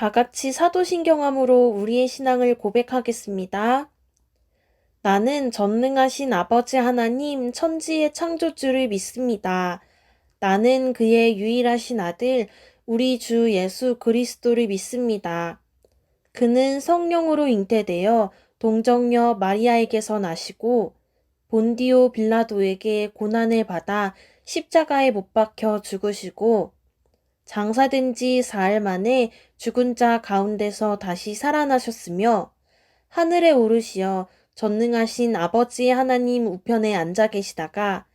다 같이 사도신경함으로 우리의 신앙을 고백하겠습니다. 나는 전능하신 아버지 하나님 천지의 창조주를 믿습니다. 나는 그의 유일하신 아들 우리 주 예수 그리스도를 믿습니다. 그는 성령으로 잉태되어 동정녀 마리아에게서 나시고 본디오 빌라도에게 고난을 받아 십자가에 못 박혀 죽으시고 장사된 지 사흘 만에 죽은 자 가운데서 다시 살아나셨으며 하늘에 오르시어 전능하신 아버지 하나님 우편에 앉아 계시다가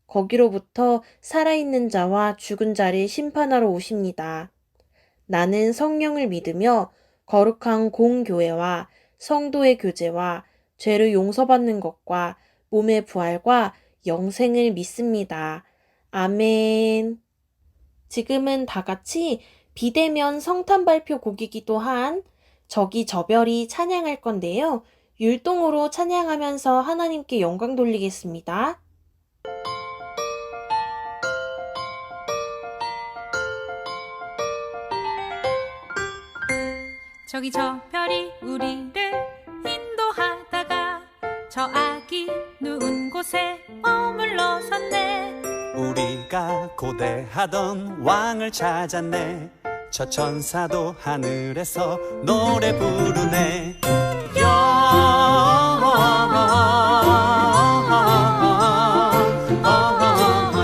거기로부터 살아있는 자와 죽은 자를 심판하러 오십니다. 나는 성령을 믿으며 거룩한 공교회와 성도의 교제와 죄를 용서받는 것과 몸의 부활과 영생을 믿습니다. 아멘. 지금은 다 같이 비대면 성탄 발표 곡이기도 한 저기 저별이 찬양할 건데요. 율동으로 찬양하면서 하나님께 영광 돌리겠습니다. 저기 저 별이 우리를 인도하다가 저 아기 누운 곳에 머물러섰네. 우리가 고대하던 왕을 찾았네. 저 천사도 하늘에서 노래 부르네.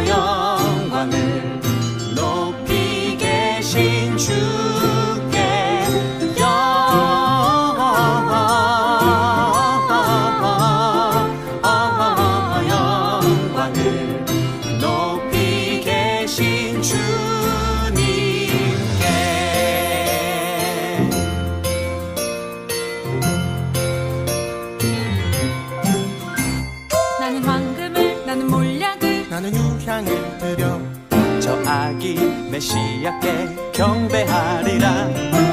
영광을 높이 계신 주께 영광을 높이 계신 주님께. 나는 황금을 나는 몰약을 나는 유향을 드려 저 아기 메시아께 경배하리라.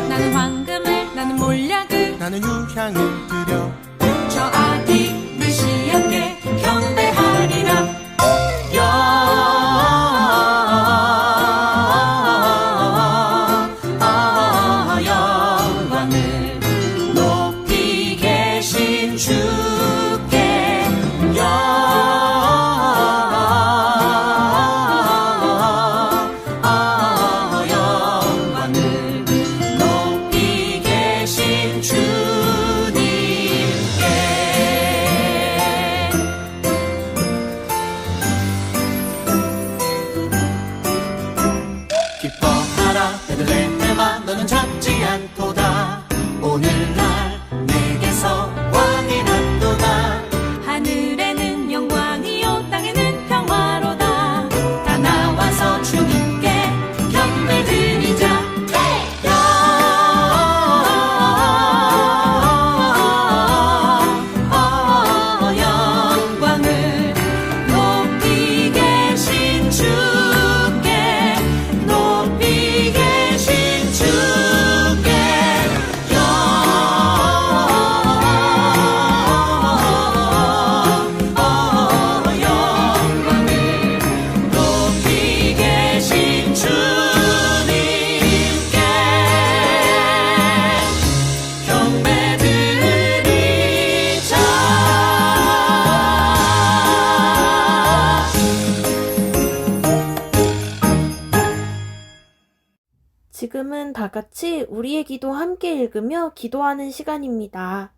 나는 황금을 나는 몰약을 나는 유향을 드려 저 아기 메시아께 경배하리라. 영광을 높이 계신 주께 영광을 높이 계신 주님께. 기뻐하라 베들레헴아 너는 작지 않도다. 오늘날 내게서 왕이 났도다. 하늘에는 영광이요 땅에는 평화로다. 다 나와서 주님께 경배드리자. 영광을 높이 계신 주께 높이 계신 주께 영광을 높이 계신 주님께 경배드리자. 지금은 다 같이 우리의 기도 함께 읽으며 기도하는 시간입니다.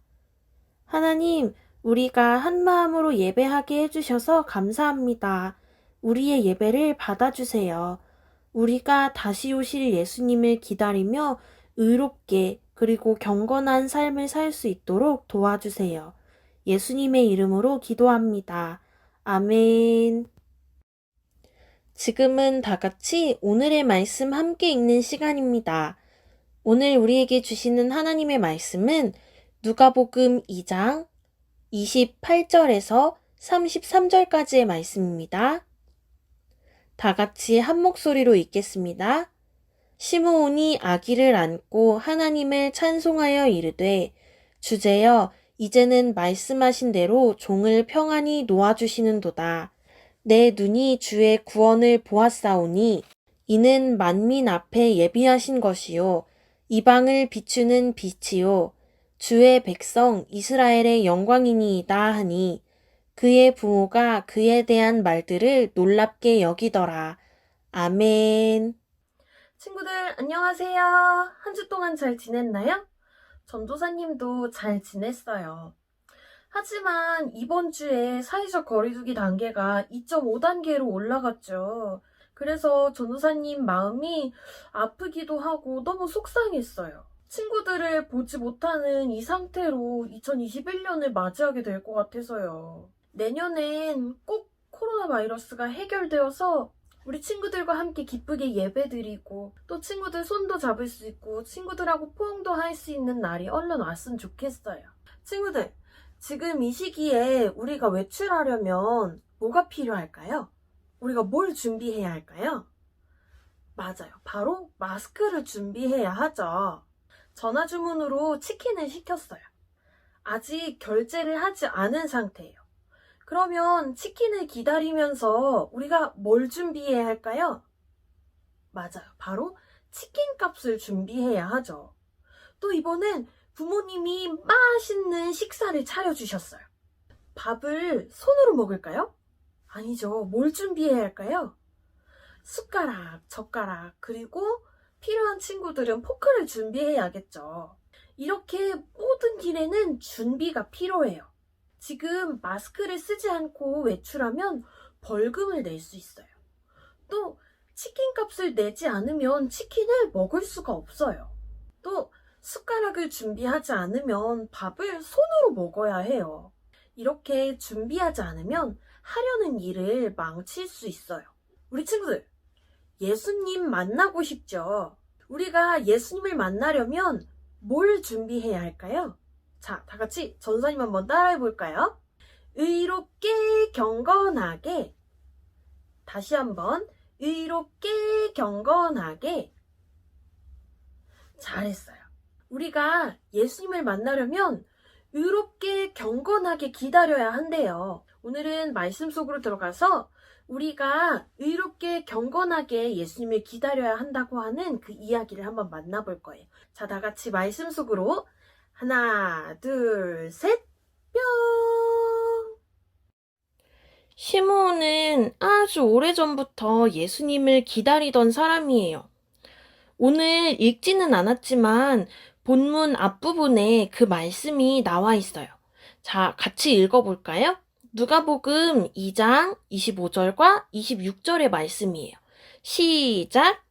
하나님, 우리가 한 마음으로 예배하게 해주셔서 감사합니다. 우리의 예배를 받아주세요. 우리가 다시 오실 예수님을 기다리며 의롭게 그리고 경건한 삶을 살 수 있도록 도와주세요. 예수님의 이름으로 기도합니다. 아멘. 지금은 다 같이 오늘의 말씀 함께 읽는 시간입니다. 오늘 우리에게 주시는 하나님의 말씀은 누가복음 2장 28절에서 33절까지의 말씀입니다. 다 같이 한 목소리로 읽겠습니다. 시므온이 아기를 안고 하나님을 찬송하여 이르되 주제여 이제는 말씀하신 대로 종을 평안히 놓아주시는도다. 내 눈이 주의 구원을 보았사오니 이는 만민 앞에 예비하신 것이요 이방을 비추는 빛이요 주의 백성 이스라엘의 영광이니이다 하니 그의 부모가 그에 대한 말들을 놀랍게 여기더라. 아멘. 친구들 안녕하세요. 한 주 동안 잘 지냈나요? 전도사님도 잘 지냈어요. 하지만 이번 주에 사회적 거리두기 단계가 2.5단계로 올라갔죠. 그래서 전도사님 마음이 아프기도 하고 너무 속상했어요. 친구들을 보지 못하는 이 상태로 2021년을 맞이하게 될 것 같아서요. 내년엔 꼭 코로나 바이러스가 해결되어서 우리 친구들과 함께 기쁘게 예배드리고 또 친구들 손도 잡을 수 있고 친구들하고 포옹도 할 수 있는 날이 얼른 왔으면 좋겠어요. 친구들, 지금 이 시기에 우리가 외출하려면 뭐가 필요할까요? 우리가 뭘 준비해야 할까요? 맞아요. 바로 마스크를 준비해야 하죠. 전화주문으로 치킨을 시켰어요. 아직 결제를 하지 않은 상태예요. 그러면 치킨을 기다리면서 우리가 뭘 준비해야 할까요? 맞아요. 바로 치킨 값을 준비해야 하죠. 또 이번엔 부모님이 맛있는 식사를 차려주셨어요. 밥을 손으로 먹을까요? 아니죠. 뭘 준비해야 할까요? 숟가락, 젓가락, 그리고 필요한 친구들은 포크를 준비해야겠죠. 이렇게 모든 길에는 준비가 필요해요. 지금 마스크를 쓰지 않고 외출하면 벌금을 낼 수 있어요. 또 치킨 값을 내지 않으면 치킨을 먹을 수가 없어요. 또 숟가락을 준비하지 않으면 밥을 손으로 먹어야 해요. 이렇게 준비하지 않으면 하려는 일을 망칠 수 있어요. 우리 친구들, 예수님 만나고 싶죠? 우리가 예수님을 만나려면 뭘 준비해야 할까요? 자, 다 같이 전도사님 한번 따라해 볼까요? 의롭게 경건하게. 다시 한번 의롭게 경건하게. 잘했어요. 우리가 예수님을 만나려면 의롭게 경건하게 기다려야 한대요. 오늘은 말씀 속으로 들어가서 우리가 의롭게 경건하게 예수님을 기다려야 한다고 하는 그 이야기를 한번 만나볼 거예요. 자, 다 같이 말씀 속으로 하나, 둘, 셋, 뿅! 시므온은 아주 오래전부터 예수님을 기다리던 사람이에요. 오늘 읽지는 않았지만 본문 앞부분에 그 말씀이 나와 있어요. 자, 같이 읽어볼까요? 누가복음 2장 25절과 26절의 말씀이에요. 시작!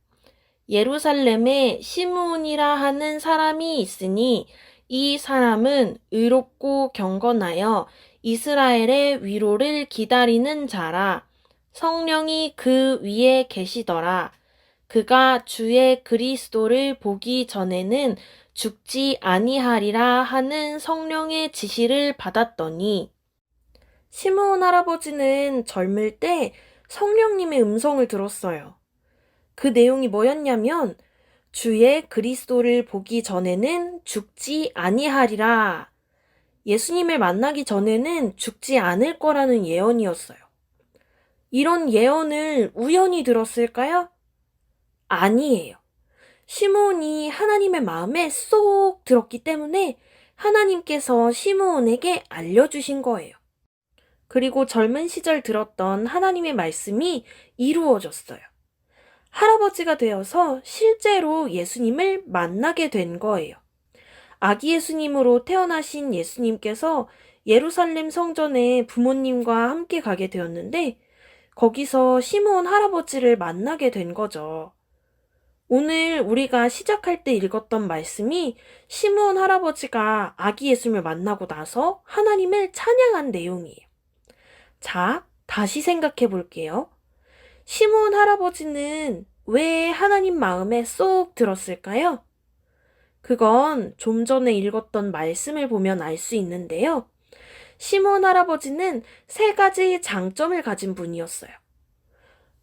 예루살렘에 시므온이라 하는 사람이 있으니 이 사람은 의롭고 경건하여 이스라엘의 위로를 기다리는 자라. 성령이 그 위에 계시더라. 그가 주의 그리스도를 보기 전에는 죽지 아니하리라 하는 성령의 지시를 받았더니 시므온 할아버지는 젊을 때 성령님의 음성을 들었어요. 그 내용이 뭐였냐면 주의 그리스도를 보기 전에는 죽지 아니하리라. 예수님을 만나기 전에는 죽지 않을 거라는 예언이었어요. 이런 예언을 우연히 들었을까요? 아니에요. 시므온이 하나님의 마음에 쏙 들었기 때문에 하나님께서 시므온에게 알려주신 거예요. 그리고 젊은 시절 들었던 하나님의 말씀이 이루어졌어요. 할아버지가 되어서 실제로 예수님을 만나게 된 거예요. 아기 예수님으로 태어나신 예수님께서 예루살렘 성전에 부모님과 함께 가게 되었는데 거기서 시므온 할아버지를 만나게 된 거죠. 오늘 우리가 시작할 때 읽었던 말씀이 시므온 할아버지가 아기 예수님을 만나고 나서 하나님을 찬양한 내용이에요. 자, 다시 생각해 볼게요. 시므온 할아버지는 왜 하나님 마음에 쏙 들었을까요? 그건 좀 전에 읽었던 말씀을 보면 알 수 있는데요. 시므온 할아버지는 3가지 장점을 가진 분이었어요.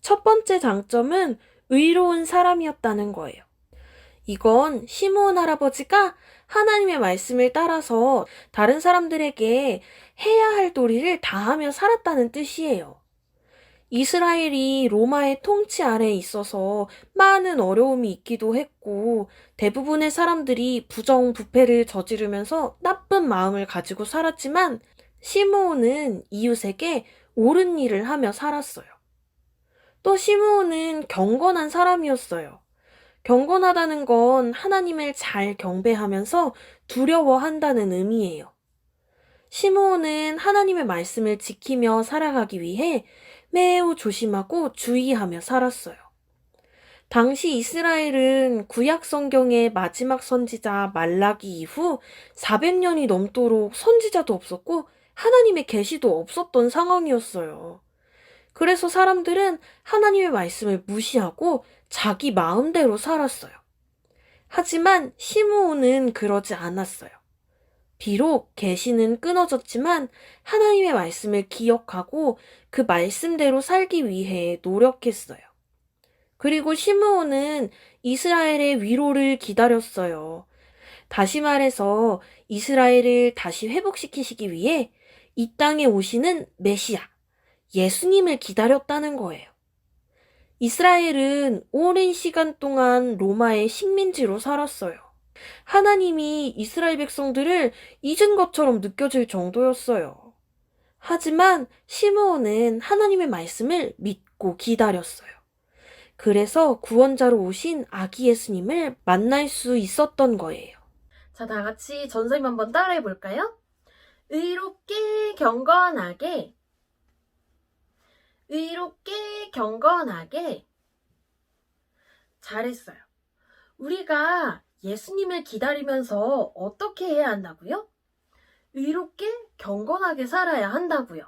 첫 번째 장점은 의로운 사람이었다는 거예요. 이건 시므온 할아버지가 하나님의 말씀을 따라서 다른 사람들에게 해야 할 도리를 다하며 살았다는 뜻이에요. 이스라엘이 로마의 통치 아래에 있어서 많은 어려움이 있기도 했고, 대부분의 사람들이 부정부패를 저지르면서 나쁜 마음을 가지고 살았지만, 시므온은 이웃에게 옳은 일을 하며 살았어요. 또 시므온은 경건한 사람이었어요. 경건하다는 건 하나님을 잘 경배하면서 두려워한다는 의미예요. 시므온은 하나님의 말씀을 지키며 살아가기 위해 매우 조심하고 주의하며 살았어요. 당시 이스라엘은 구약 성경의 마지막 선지자 말라기 이후 400년이 넘도록 선지자도 없었고 하나님의 계시도 없었던 상황이었어요. 그래서 사람들은 하나님의 말씀을 무시하고 자기 마음대로 살았어요. 하지만 시므온은 그러지 않았어요. 비록 계시는 끊어졌지만 하나님의 말씀을 기억하고 그 말씀대로 살기 위해 노력했어요. 그리고 시므온은 이스라엘의 위로를 기다렸어요. 다시 말해서 이스라엘을 다시 회복시키시기 위해 이 땅에 오시는 메시아, 예수님을 기다렸다는 거예요. 이스라엘은 오랜 시간 동안 로마의 식민지로 살았어요. 하나님이 이스라엘 백성들을 잊은 것처럼 느껴질 정도였어요. 하지만 시므온은 하나님의 말씀을 믿고 기다렸어요. 그래서 구원자로 오신 아기 예수님을 만날 수 있었던 거예요. 자, 다 같이 전사님 한번 따라해 볼까요? 의롭게 경건하게, 의롭게 경건하게. 잘했어요. 우리가 예수님을 기다리면서 어떻게 해야 한다고요? 의롭게 경건하게 살아야 한다고요.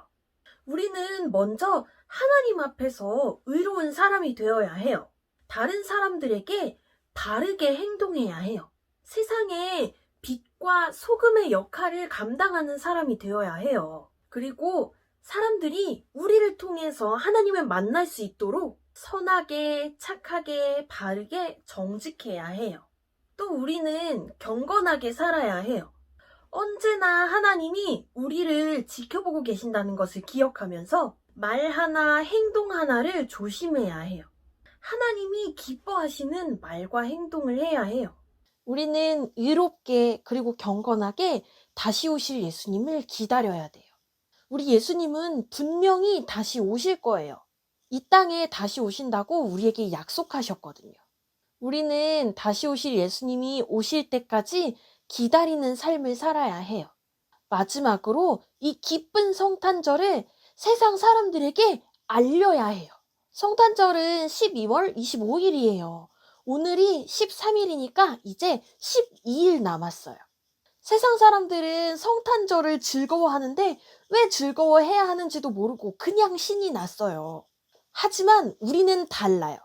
우리는 먼저 하나님 앞에서 의로운 사람이 되어야 해요. 다른 사람들에게 바르게 행동해야 해요. 세상에 빛과 소금의 역할을 감당하는 사람이 되어야 해요. 그리고 사람들이 우리를 통해서 하나님을 만날 수 있도록 선하게, 착하게, 바르게, 정직해야 해요. 또 우리는 경건하게 살아야 해요. 언제나 하나님이 우리를 지켜보고 계신다는 것을 기억하면서 말 하나, 행동 하나를 조심해야 해요. 하나님이 기뻐하시는 말과 행동을 해야 해요. 우리는 의롭게 그리고 경건하게 다시 오실 예수님을 기다려야 돼요. 우리 예수님은 분명히 다시 오실 거예요. 이 땅에 다시 오신다고 우리에게 약속하셨거든요. 우리는 다시 오실 예수님이 오실 때까지 기다리는 삶을 살아야 해요. 마지막으로 이 기쁜 성탄절을 세상 사람들에게 알려야 해요. 성탄절은 12월 25일이에요. 오늘이 13일이니까 이제 12일 남았어요. 세상 사람들은 성탄절을 즐거워하는데 왜 즐거워해야 하는지도 모르고 그냥 신이 났어요. 하지만 우리는 달라요.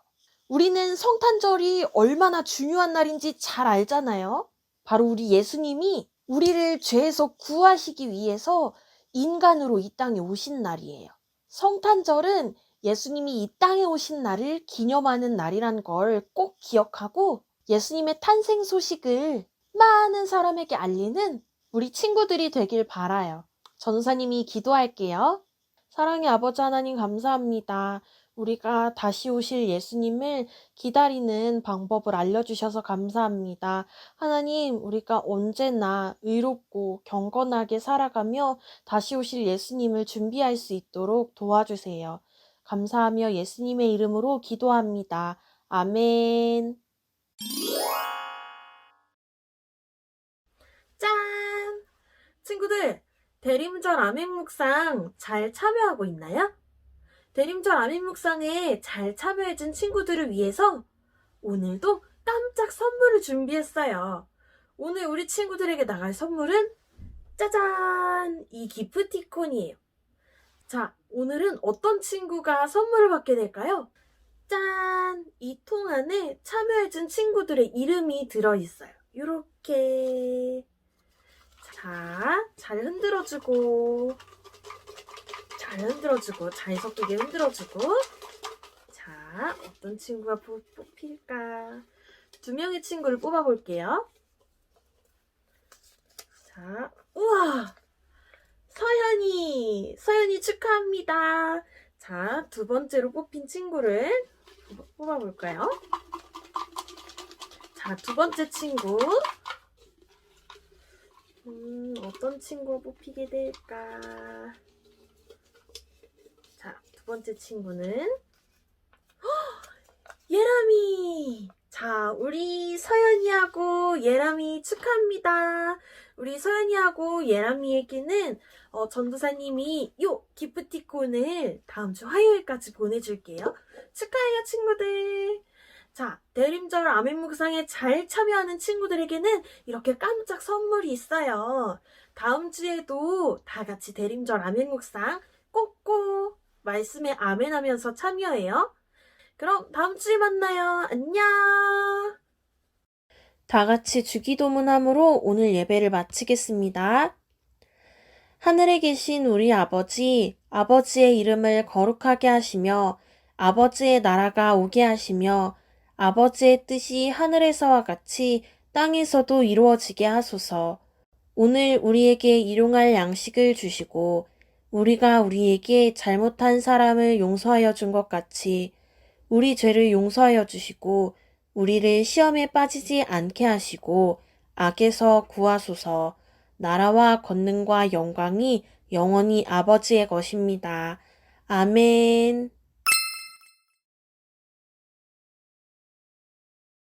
우리는 성탄절이 얼마나 중요한 날인지 잘 알잖아요. 바로 우리 예수님이 우리를 죄에서 구하시기 위해서 인간으로 이 땅에 오신 날이에요. 성탄절은 예수님이 이 땅에 오신 날을 기념하는 날이란 걸 꼭 기억하고 예수님의 탄생 소식을 많은 사람에게 알리는 우리 친구들이 되길 바라요. 전도사님이 기도할게요. 사랑의 아버지 하나님 감사합니다. 우리가 다시 오실 예수님을 기다리는 방법을 알려주셔서 감사합니다. 하나님, 우리가 언제나 의롭고 경건하게 살아가며 다시 오실 예수님을 준비할 수 있도록 도와주세요. 감사하며 예수님의 이름으로 기도합니다. 아멘. 짠! 친구들, 대림절 아멘 묵상 잘 참여하고 있나요? 대림절 아멘 묵상에 잘 참여해준 친구들을 위해서 오늘도 깜짝 선물을 준비했어요. 오늘 우리 친구들에게 나갈 선물은 짜잔! 이 기프티콘이에요. 자, 오늘은 어떤 친구가 선물을 받게 될까요? 짠! 이 통 안에 참여해준 친구들의 이름이 들어있어요. 요렇게. 자, 잘 흔들어주고 잘 섞이게 흔들어주고. 자, 어떤 친구가 뽑힐까? 2명의 친구를 뽑아볼게요. 자, 우와! 서연이 축하합니다. 자, 두 번째로 뽑힌 친구를 뽑아볼까요? 자, 두 번째 친구. 어떤 친구가 뽑히게 될까? 자, 두 번째 친구는 예람이! 자, 우리 서연이하고 예람이 축하합니다. 우리 서연이하고 예람이에게는 전도사님이 요 기프티콘을 다음 주 화요일까지 보내줄게요. 축하해요, 친구들. 자, 대림절 아멘 묵상에 잘 참여하는 친구들에게는 이렇게 깜짝 선물이 있어요. 다음 주에도 다 같이 대림절 아멘 묵상 꼭꼭 말씀에 아멘 하면서 참여해요. 그럼 다음 주에 만나요. 안녕. 다 같이 주기도문함으로 오늘 예배를 마치겠습니다. 하늘에 계신 우리 아버지, 아버지의 이름을 거룩하게 하시며 아버지의 나라가 오게 하시며 아버지의 뜻이 하늘에서와 같이 땅에서도 이루어지게 하소서. 오늘 우리에게 일용할 양식을 주시고 우리가 우리에게 잘못한 사람을 용서하여 준 것 같이 우리 죄를 용서하여 주시고 우리를 시험에 빠지지 않게 하시고 악에서 구하소서. 나라와 권능과 영광이 영원히 아버지의 것입니다. 아멘.